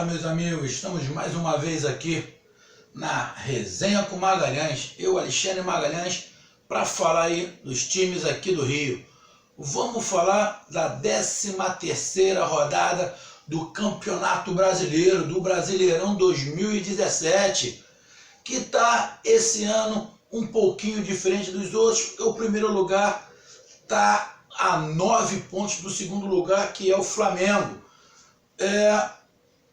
Fala, meus amigos, estamos mais uma vez aqui na Resenha com Magalhães, eu, Alexandre Magalhães, para falar aí dos times aqui do Rio. Vamos falar da 13ª rodada do Campeonato Brasileiro, do Brasileirão 2017, que está esse ano um pouquinho diferente dos outros, porque o primeiro lugar está a 9 pontos do segundo lugar, que é o Flamengo.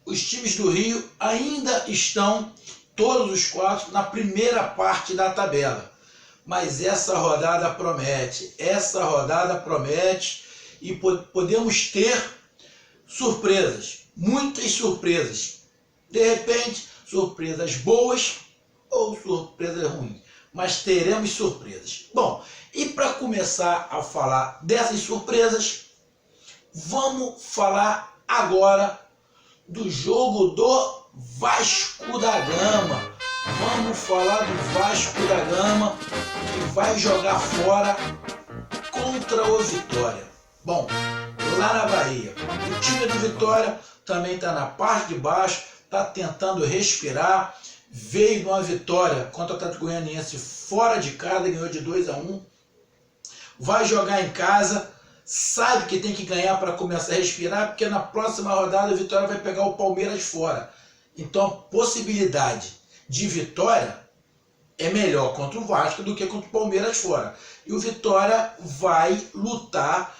Os times do Rio ainda estão, todos os 4, na primeira parte da tabela. Mas essa rodada promete e podemos ter surpresas, muitas surpresas. De repente, surpresas boas ou surpresas ruins, mas teremos surpresas. Bom, e para começar a falar dessas surpresas, vamos falar agora do jogo do Vasco da Gama. Vamos falar do Vasco da Gama, que vai jogar fora contra o Vitória. Bom, lá na Bahia, o time do Vitória também está na parte de baixo, está tentando respirar. Veio numa vitória contra o Atlético Goianiense fora de casa, ganhou de 2-1. Vai jogar em casa, sabe que tem que ganhar para começar a respirar, porque na próxima rodada a Vitória vai pegar o Palmeiras fora. Então a possibilidade de vitória é melhor contra o Vasco do que contra o Palmeiras fora. E o Vitória vai lutar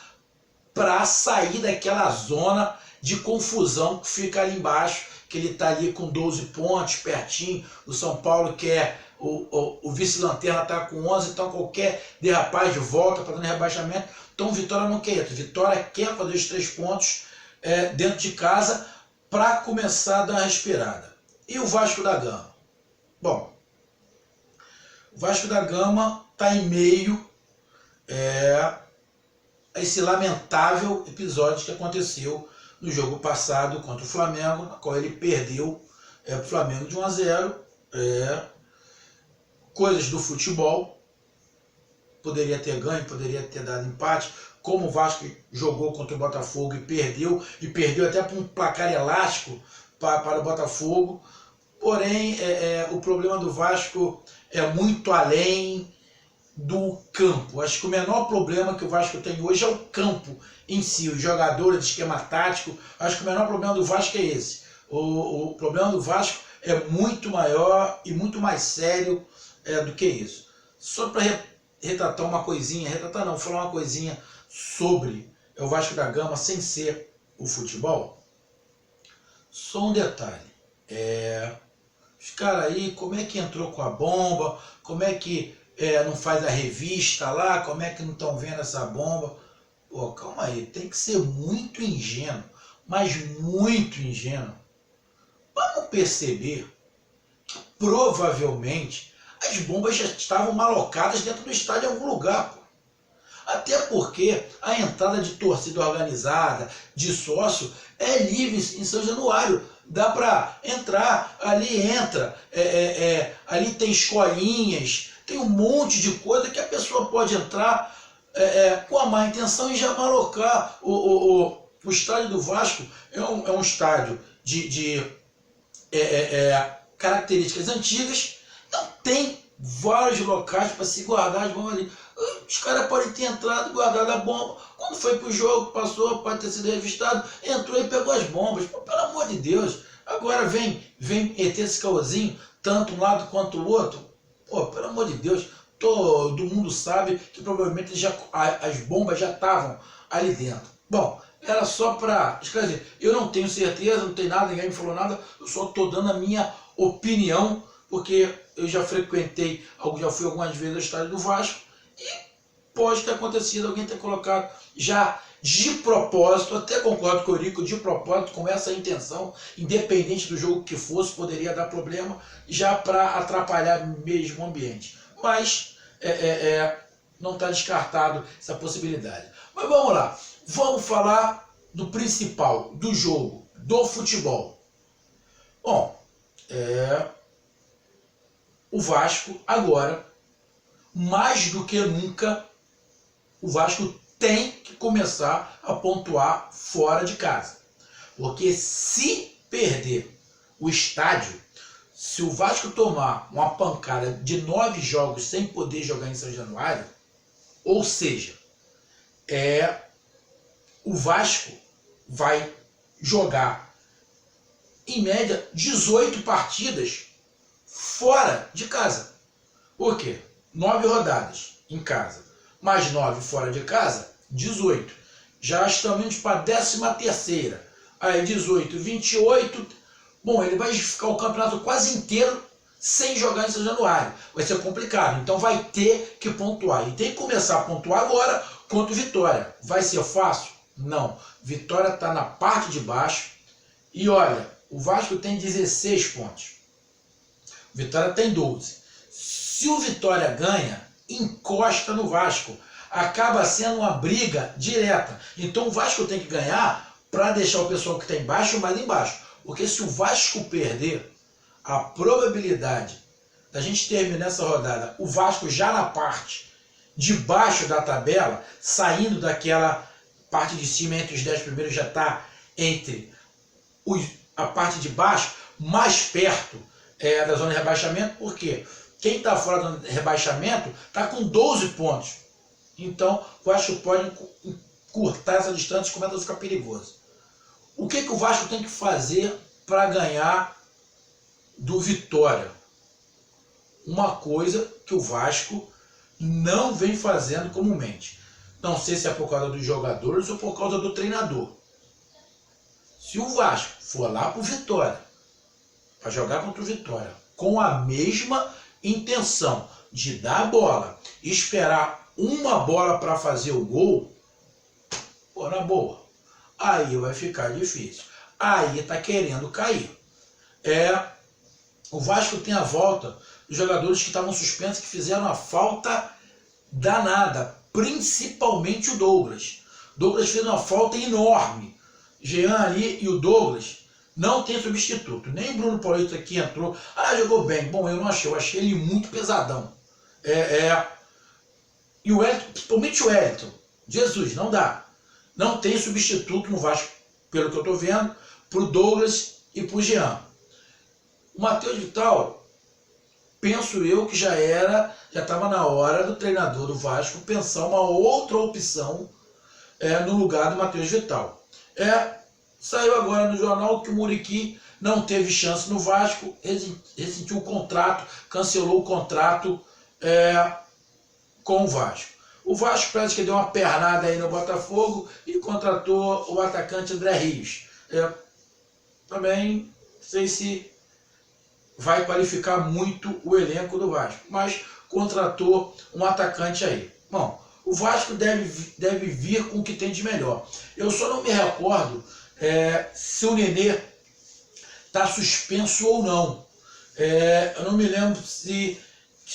para sair daquela zona de confusão que fica ali embaixo, que ele está ali com 12 pontos, pertinho. O São Paulo, que é o vice-lanterna, está com 11, então qualquer derrapagem de volta para dando rebaixamento. Então o Vitória não quer isso. O Vitória quer fazer os 3 pontos dentro de casa para começar a dar uma respirada. E o Vasco da Gama? Bom, o Vasco da Gama está em meio a esse lamentável episódio que aconteceu no jogo passado contra o Flamengo, na qual ele perdeu para o Flamengo de 1-0. Coisas do futebol. Poderia ter ganho, poderia ter dado empate, como o Vasco jogou contra o Botafogo e perdeu até por um placar elástico para o Botafogo. Porém, o problema do Vasco é muito além do campo. Acho que o menor problema que o Vasco tem hoje é o campo em si, os jogadores, de esquema tático. Acho que o menor problema do Vasco é esse. O problema do Vasco é muito maior e muito mais sério do que isso. Só para retratar uma coisinha, falar uma coisinha sobre o Vasco da Gama sem ser o futebol. Só um detalhe. Os caras aí, como é que entrou com a bomba? Como é que não faz a revista lá? Como é que não estão vendo essa bomba? Pô, calma aí, tem que ser muito ingênuo, mas muito ingênuo. Vamos perceber que provavelmente as bombas já estavam malocadas dentro do estádio em algum lugar, pô. Até porque a entrada de torcida organizada, de sócio, é livre em São Januário. Dá para entrar, ali entra, ali tem escolinhas, tem um monte de coisa que a pessoa pode entrar com a má intenção e já malocar. O estádio do Vasco é um estádio de características antigas. Então tem vários locais para se guardar as bombas ali. Os caras podem ter entrado e guardado a bomba. Quando foi pro jogo, passou, pode ter sido revistado, entrou e pegou as bombas. Pô, pelo amor de Deus. Agora vem meter esse caosinho, tanto um lado quanto o outro. Pô, pelo amor de Deus. Todo mundo sabe que provavelmente as bombas já estavam ali dentro. Bom, era só para esclarecer. Eu não tenho certeza, não tem nada, ninguém me falou nada. Eu só estou dando a minha opinião, porque eu já frequentei, já fui algumas vezes ao estádio do Vasco, e pode ter acontecido, alguém ter colocado já de propósito, até concordo com o Eurico, de propósito, com essa intenção, independente do jogo que fosse, poderia dar problema, já para atrapalhar mesmo o ambiente. Mas não está descartado essa possibilidade. Mas vamos lá, vamos falar do principal, do jogo, do futebol. Bom, o Vasco agora, mais do que nunca, o Vasco tem que começar a pontuar fora de casa. Porque se perder o estádio, se o Vasco tomar uma pancada de 9 jogos sem poder jogar em São Januário, ou seja, o Vasco vai jogar, em média, 18 partidas fora de casa. Por quê? 9 rodadas em casa, mais 9 fora de casa, 18. Já estamos indo para a 13ª. Aí 18, 28. Bom, ele vai ficar o campeonato quase inteiro sem jogar em São Januário. Vai ser complicado. Então vai ter que pontuar. E tem que começar a pontuar agora contra o Vitória. Vai ser fácil? Não. Vitória está na parte de baixo. E olha, o Vasco tem 16 pontos. O Vitória tem 12. Se o Vitória ganha, encosta no Vasco. Acaba sendo uma briga direta. Então o Vasco tem que ganhar para deixar o pessoal que está embaixo mais embaixo. Porque se o Vasco perder, a probabilidade da gente terminar essa rodada, o Vasco já na parte de baixo da tabela, saindo daquela parte de cima entre os 10 primeiros, já está entre a parte de baixo, mais perto da zona de rebaixamento, porque quem está fora do rebaixamento está com 12 pontos. Então, o Vasco pode encurtar essa distância e começa a ficar perigoso. O que o Vasco tem que fazer para ganhar do Vitória? Uma coisa que o Vasco não vem fazendo comumente. Não sei se é por causa dos jogadores ou por causa do treinador. Se o Vasco for lá para o Vitória, para jogar contra o Vitória, com a mesma intenção de dar a bola e esperar uma bola para fazer o gol, pô, na boa, aí vai ficar difícil. Aí tá querendo cair. O Vasco tem a volta dos jogadores que estavam suspensos, que fizeram a falta danada, principalmente o Douglas. Douglas fez uma falta enorme. Jean ali e o Douglas não tem substituto. Nem o Bruno Paulista que entrou, jogou bem. Bom, eu não achei, eu achei ele muito pesadão. E o Wellington, principalmente o Wellington, Jesus, não dá. Não tem substituto no Vasco, pelo que eu estou vendo, para o Douglas e para o Jean. O Matheus Vital, penso eu que já estava na hora do treinador do Vasco pensar uma outra opção no lugar do Matheus Vital. Saiu agora no jornal que o Muriqui não teve chance no Vasco, rescindiu o contrato, cancelou o contrato com o Vasco. O Vasco parece que deu uma pernada aí no Botafogo e contratou o atacante André Rios. Também não sei se vai qualificar muito o elenco do Vasco, mas contratou um atacante aí. Bom, o Vasco deve vir com o que tem de melhor. Eu só não me recordo se o Nenê está suspenso ou não. Eu não me lembro se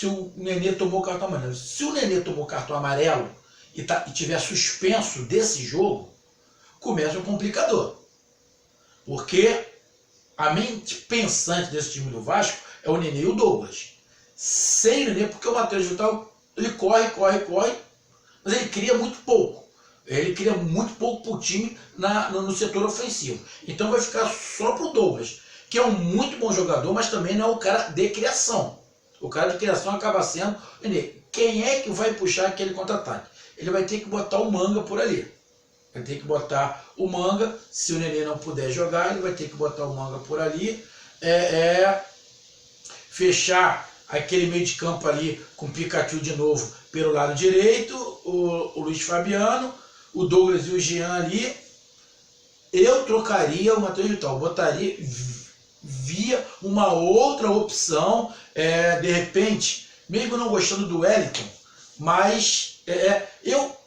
o Nenê tomou cartão amarelo. Se o Nenê tomou cartão amarelo e tiver suspenso desse jogo, começa um complicador. Porque a mente pensante desse time do Vasco é o Nenê e o Douglas. Sem o Nenê, porque o Matheus Vital, ele corre, mas ele cria muito pouco. Ele cria muito pouco para o time no setor ofensivo. Então vai ficar só para o Douglas, que é um muito bom jogador, mas também não é o cara de criação. O cara de criação acaba sendo o Nenê. Quem é que vai puxar aquele contra-ataque? Ele vai ter que botar o Manga por ali. Vai ter que botar o Manga. Se o Nenê não puder jogar, ele vai ter que botar o Manga por ali. Fechar aquele meio de campo ali com o Pikachu de novo pelo lado direito. O Luiz Fabiano, o Douglas e o Jean ali. Eu trocaria o Matheus Vital. Botaria via uma outra opção. De repente, mesmo não gostando do Wellington, mas eu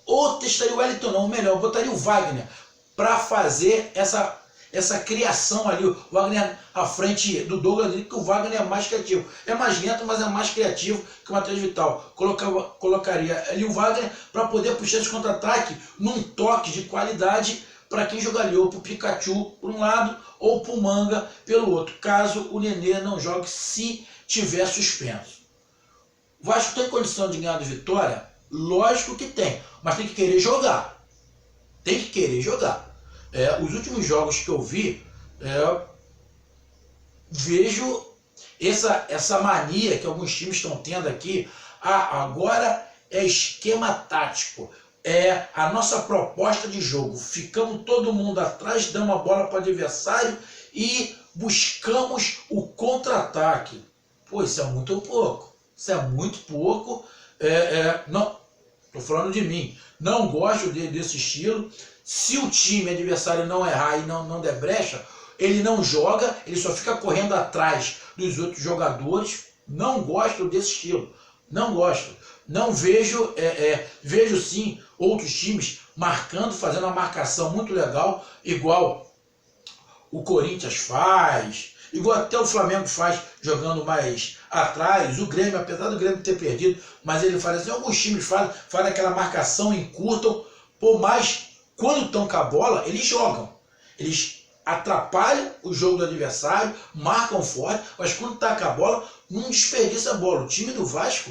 testaria o Wellington não, melhor, eu botaria o Wagner para fazer essa criação ali, o Wagner à frente do Douglas, que o Wagner é mais criativo. É mais lento, mas é mais criativo que o Matheus Vital. Colocaria ali o Wagner para poder puxar esse contra-ataque num toque de qualidade para quem jogaria ou para o Pikachu por um lado ou para o Manga pelo outro, caso o Nenê não jogue se tiver suspenso. O Vasco tem condição de ganhar do Vitória? Lógico que tem, mas tem que querer jogar. Tem que querer jogar. Os últimos jogos que eu vi, vejo essa mania que alguns times estão tendo aqui. Agora é esquema tático, é a nossa proposta de jogo. Ficamos todo mundo atrás, damos a bola para o adversário e buscamos o contra-ataque. Pô, isso é muito pouco. Isso é muito pouco. Não, estou falando de mim. Não gosto desse estilo. Se o time adversário não errar e não der brecha, ele não joga, ele só fica correndo atrás dos outros jogadores. Não gosto desse estilo. Não gosto. Não vejo, vejo sim outros times marcando, fazendo uma marcação muito legal, igual o Corinthians faz, igual até o Flamengo faz, jogando mais atrás. O Grêmio, apesar do Grêmio ter perdido, mas ele faz assim, alguns times fazem aquela marcação, encurtam, mas quando estão com a bola, eles jogam. Eles atrapalham o jogo do adversário, marcam forte, mas quando está com a bola, não desperdiça a bola. O time do Vasco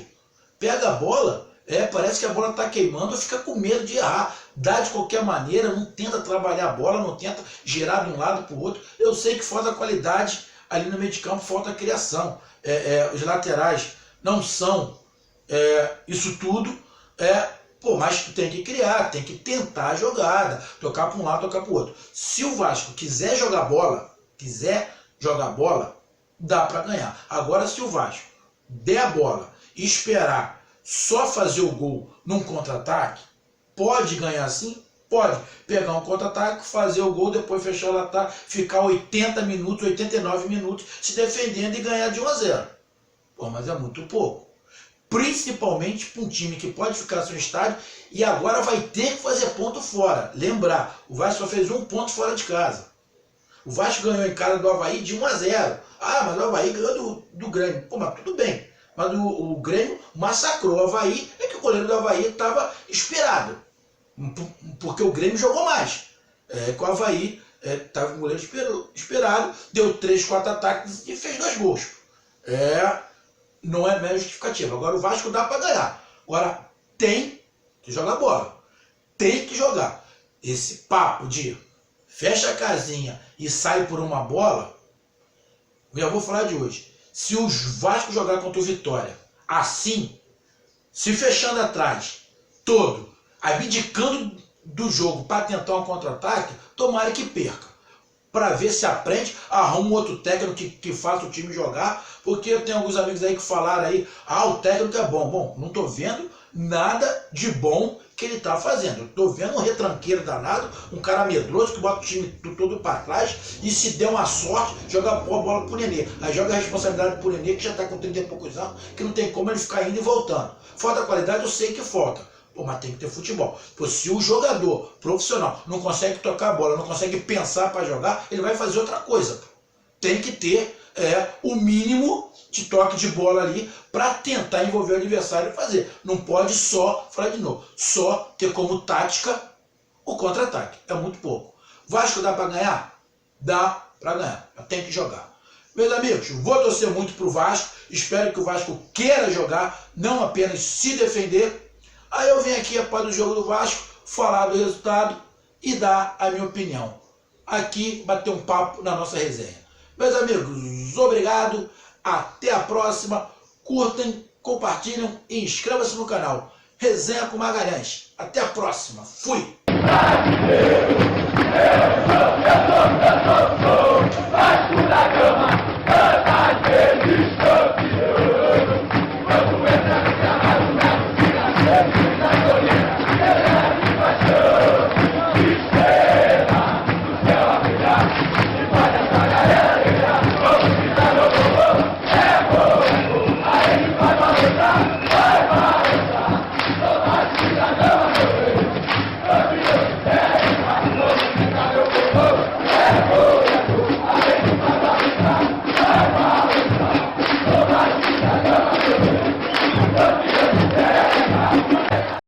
pega a bola, parece que a bola está queimando, fica com medo de errar, dá de qualquer maneira, não tenta trabalhar a bola, não tenta girar de um lado para o outro. Eu sei que falta qualidade ali no meio de campo, falta criação. Os laterais não são isso tudo, mas tem que criar, tem que tentar a jogada, tocar para um lado, tocar para o outro. Se o Vasco quiser jogar bola, dá para ganhar. Agora, se o Vasco der a bola e esperar só fazer o gol num contra-ataque, pode ganhar sim? Pode pegar um contra-ataque, fazer o gol, depois fechar o ataque, ficar 80 minutos, 89 minutos se defendendo e ganhar de 1-0. Pô, mas é muito pouco. Principalmente para um time que pode ficar sem estádio e agora vai ter que fazer ponto fora. Lembrar, o Vasco só fez 1 ponto fora de casa. O Vasco ganhou em casa do Avaí de 1-0. Mas o Avaí ganhou do Grêmio. Pô, mas tudo bem. Mas o Grêmio massacrou o Avaí, que o goleiro do Avaí estava inspirado. Porque o Grêmio jogou mais. Com o Avaí estava com o goleiro inspirado, deu 3, 4 ataques e fez 2 gols. Não é mais justificativa. Agora o Vasco dá para ganhar. Agora tem que jogar bola. Tem que jogar. Esse papo de fecha a casinha e sai por uma bola, eu já vou falar de hoje. Se o Vasco jogar contra o Vitória assim, se fechando atrás, todo, abdicando do jogo para tentar um contra-ataque, tomara que perca. Para ver se aprende, arruma um outro técnico que faça o time jogar, porque eu tenho alguns amigos aí que falaram aí, o técnico é bom. Bom, não estou vendo nada de bom que ele está fazendo. Eu estou vendo um retranqueiro danado, um cara medroso que bota o time todo para trás e se der uma sorte, joga a bola pro Nenê. Aí joga a responsabilidade pro Nenê, que já está com 30 e poucos anos, que não tem como ele ficar indo e voltando. Falta qualidade, eu sei que falta. Mas tem que ter futebol. Se o jogador profissional não consegue tocar a bola, não consegue pensar para jogar, ele vai fazer outra coisa. Tem que ter o mínimo de toque de bola ali para tentar envolver o adversário e fazer. Não pode só, falar de novo, só ter como tática o contra-ataque. É muito pouco. Vasco dá para ganhar? Dá para ganhar. Tem que jogar. Meus amigos, vou torcer muito para o Vasco. Espero que o Vasco queira jogar, não apenas se defender. Aí eu venho aqui após o jogo do Vasco, falar do resultado e dar a minha opinião. Aqui, bater um papo na nossa resenha. Meus amigos, obrigado. Até a próxima. Curtem, compartilhem e inscrevam-se no canal. Resenha com Magalhães. Até a próxima. Fui!